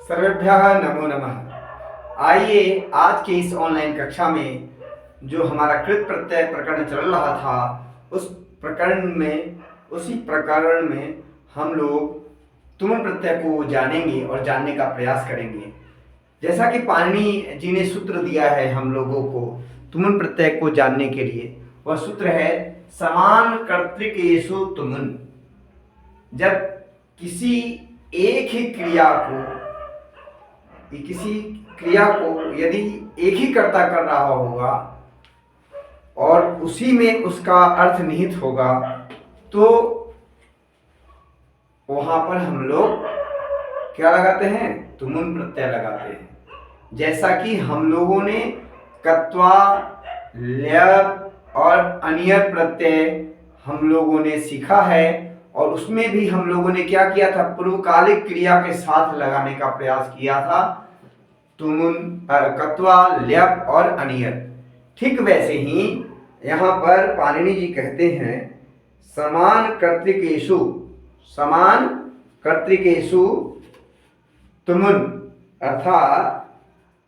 सर्वेभ्यः नमो नमः। आइए आज के इस ऑनलाइन कक्षा में जो हमारा कृत प्रत्यय प्रकरण चल रहा था उसी प्रकरण में हम लोग तुम प्रत्यय को जानेंगे और जानने का प्रयास करेंगे। जैसा कि पाणिनि जी ने सूत्र दिया है हम लोगों को तुमुन प्रत्यय को जानने के लिए, वह सूत्र है समान कर्तृकेषु तुमुन। जब किसी एक ही क्रिया को यदि एक ही कर्ता कर रहा होगा और उसी में उसका अर्थ निहित होगा तो वहां पर हम लोग क्या लगाते हैं? तुमुन प्रत्यय लगाते हैं। जैसा कि हम लोगों ने कत्वा, ल्यप और अनियर प्रत्यय हम लोगों ने सीखा है और उसमें भी हम लोगों ने क्या किया था? पूर्वकालिक क्रिया के साथ लगाने का प्रयास किया था, तुमुन, कत्वा, ल्यप और अनियर। ठीक वैसे ही यहाँ पर पाणिनि जी कहते हैं समान कर्तृकेषु तुमुन, अर्थात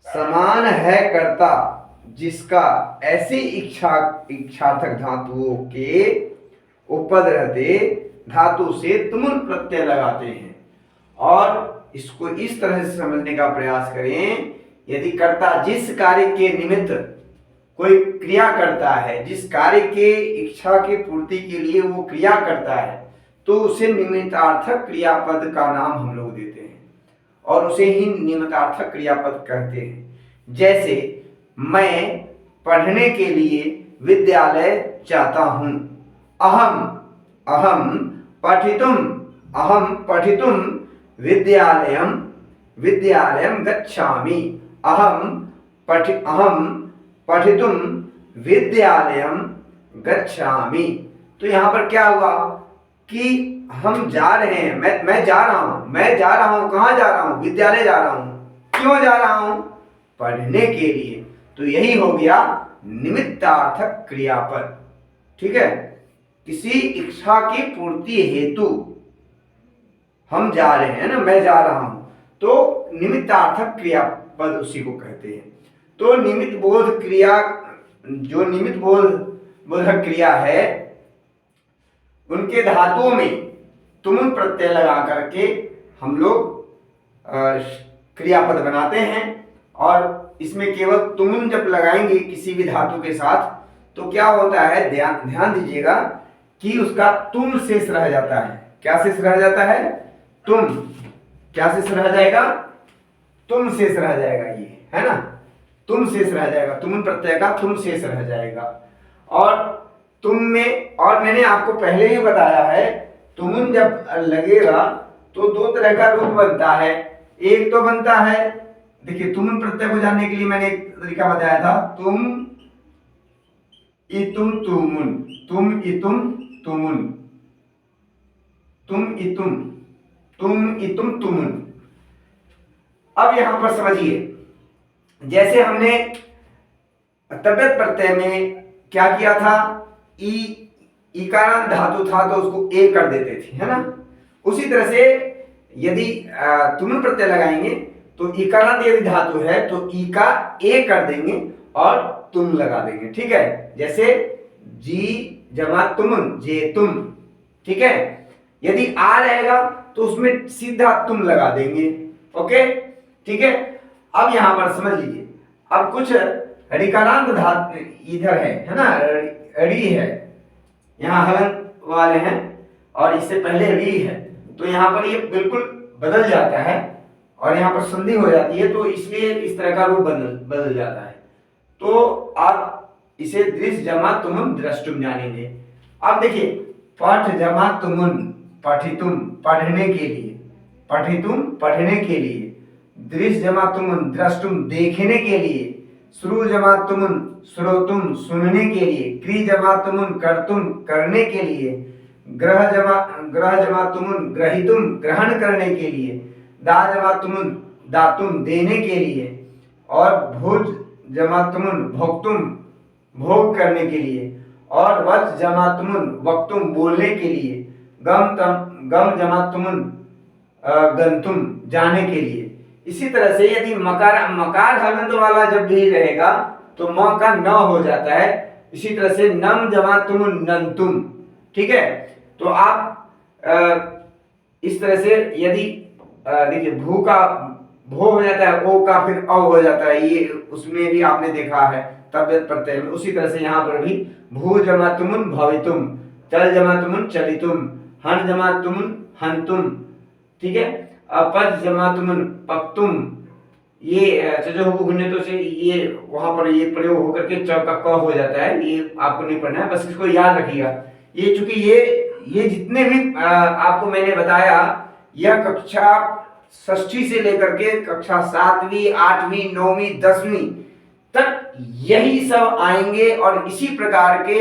समान है कर्ता जिसका ऐसी इच्छार्थक धातुओं के उपद्रव्य धातु से तुमुन प्रत्यय लगाते हैं। और इसको इस तरह से समझने का प्रयास करें, यदि कर्ता जिस कार्य के निमित्त कोई क्रिया करता है, जिस कार्य के इच्छा की पूर्ति के लिए वो क्रिया करता है, तो उसे निमित्तार्थक क्रियापद का नाम हम लोग देते हैं और उसे ही निमित्तार्थक क्रियापद कहते हैं। जैसे मैं पढ़ने के लिए विद्यालय जाता हूं, अहम पठितुम विद्यालयं गच्छामि, अहम पठितुम विद्यालयं गच्छामि। तो यहाँ पर क्या हुआ कि हम जा रहे हैं, मैं जा रहा हूं। कहाँ जा रहा हूं? विद्यालय जा रहा हूं। क्यों जा रहा हूं? पढ़ने के लिए। तो यही हो गया निमित्तार्थक क्रियापद। ठीक है, किसी इच्छा की पूर्ति हेतु हम जा रहे हैं ना, मैं जा रहा हूं, तो निमित्तार्थक क्रियापद उसी को कहते हैं। तो निमित्त बोधक क्रिया है, उनके धातुओं में तुमुन प्रत्यय लगा करके हम लोग क्रियापद बनाते हैं। और इसमें केवल तुमुन जब लगाएंगे किसी भी धातु के साथ तो क्या होता है, ध्यान दीजिएगा कि उसका तुम शेष रह जाता है। क्या शेष रह जाता है? तुम। क्या शेष रह जाएगा? तुम शेष रह जाएगा, ये है ना, तुम शेष रह जाएगा, तुमुन प्रत्यय का तुम शेष रह जाएगा। और तुम में, और मैंने आपको पहले ही बताया है, तुमुन जब लगेगा तो दो तरह का रूप बनता है। एक तो बनता है, देखिए तुमुन प्रत्यय को जानने के लिए मैंने एक तरीका बताया था, तुम इतुम तुमुन, तुम इतुम तुमुन, तुम इतुम तुमुन। अब यहां पर समझिए, जैसे हमने तद्धित प्रत्यय में क्या किया था, ईकारांत धातु था तो उसको ए कर देते थे, है ना। उसी तरह से यदि तुमुन प्रत्यय लगाएंगे तो ईकारांत यदि धातु है तो ई का ए कर देंगे और तुम लगा देंगे। ठीक है, जैसे जी जमा तुमुन, जे तुम। ठीक है, यदि आ रहेगा तो उसमें सीधा तुम लगा देंगे। ओके, ठीक है। अब यहां पर समझ लीजिए, अब कुछ ऋकारांत धातु इधर है ना, री है, यहाँ हलन वाले हैं और इससे पहले री है, तो यहाँ पर ये बिल्कुल बदल जाता है और यहाँ पर संधि हो जाती है, तो इसलिए इस तरह का रूप बदल जाता है। तो आप इसे दृश्य जमा तुमुन द्रष्टुम जानेंगे। अब देखिए, पठ जमा तुमुन, पठितुम पढ़ने के लिए, पठितुम पढ़ने के लिए, दृश्य जमा तुमुन द्रष्टुम देखने के लिए, श्रु जमा तुमुन श्रोतुम सुनने के लिए, क्रि जमा तुमुन कर्तुम करने के लिए, ग्रह जमा तुमुन ग्रहितुम ग्रहण करने के लिए, दा जमा तुमुन दातुम देने के लिए, और भुज जमा तुमुन भोक्तुम भोग करने के लिए, और वच जमा तुमुन वक्तुम बोलने के लिए, गम जमा तुमुन गंतुम जाने के लिए। इसी तरह से यदि मकार मकार हलंत वाला जब भी रहेगा तो म का न हो जाता है। इसी तरह से नम जमा तुम नंतुम, ठीक है। तो आप इस तरह से यदि देखिए भू का भो हो जाता है, ओ का फिर अ हो जाता है, ये उसमें भी आपने देखा है तव्यत प्रत्यय में। उसी तरह से यहाँ पर भी भू जमा तुमुन भवितुम, चल जमा तुमुन चलितुम, हन जमा तुमुन हंतुम, ठीक है। पद जमा तुमुन पक्तुम, ये चजो से ये वहां पर ये प्रयोग होकर के च का क हो जाता है। ये आपको नहीं पढ़ना है, बस इसको याद रखिएगा। ये चूंकि ये जितने भी आपको मैंने बताया, यह कक्षा षष्ठी से लेकर के कक्षा 7वीं 8वीं 9वीं 10वीं तक यही सब आएंगे और इसी प्रकार के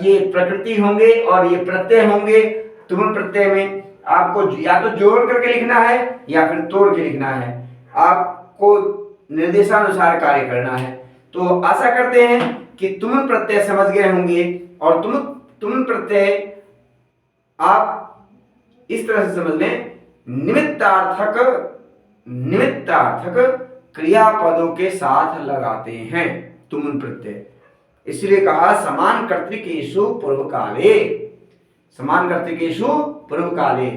ये प्रकृति होंगे और ये प्रत्यय होंगे। तुम प्रत्यय में आपको या तो जोड़ करके लिखना है या फिर तोड़ के लिखना है, आपको निर्देशानुसार कार्य करना है। तो आशा करते हैं कि तुम प्रत्यय समझ गए होंगे और तुम प्रत्यय आप इस तरह से समझ लें, निमित्तार्थक क्रियापदों के साथ लगाते हैं तुम प्रत्यय। इसलिए कहा समान कर्तृकेषु पूर्व काले, समान कर्तृकेषु पूर्व काले।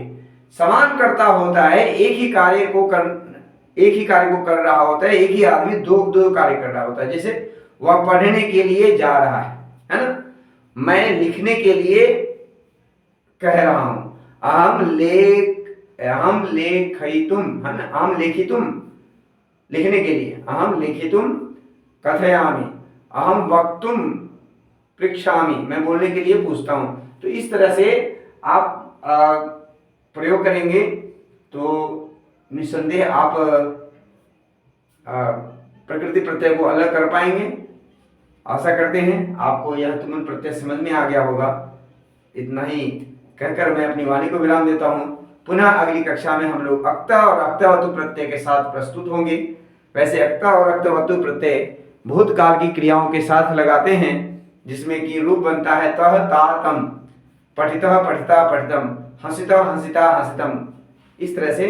समान कर्ता होता है, एक ही कार्य को कर रहा होता है, एक ही आदमी दो कार्य कर रहा होता है। जैसे वह पढ़ने के लिए जा रहा है ना, मैं लिखने के लिए कह रहा हूं, अहम लेखितुम, है ना, अहम लेखितुम लिखने के लिए, अहम लेखितुम कथयामि, अहम वक्तुम पृच्छामि, मैं बोलने के लिए पूछता हूं। तो इस तरह से आप प्रयोग करेंगे तो निस्संदेह आप प्रकृति प्रत्यय को अलग कर पाएंगे। आशा करते हैं आपको यह तुम प्रत्यय समझ में आ गया होगा। इतना ही कहकर मैं अपनी वाणी को विराम देता हूं। पुनः अगली कक्षा में हम लोग अक्ता और अक्तवतु प्रत्यय के साथ प्रस्तुत होंगे। वैसे अक्ता और अक्तवतु प्रत्यय भूतकाल की क्रियाओं के साथ लगाते हैं, जिसमें कि रूप बनता है तह ता तम, पठितः पठिता पठितम, हंसितः हंसिता हंसितम, इस तरह से।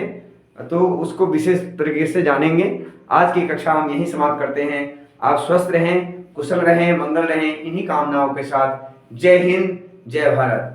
तो उसको विशेष तरीके से जानेंगे। आज की कक्षा हम यहीं समाप्त करते हैं। आप स्वस्थ रहें, कुशल रहें, मंगल रहें, इन्हीं कामनाओं के साथ। जय हिंद, जय भारत।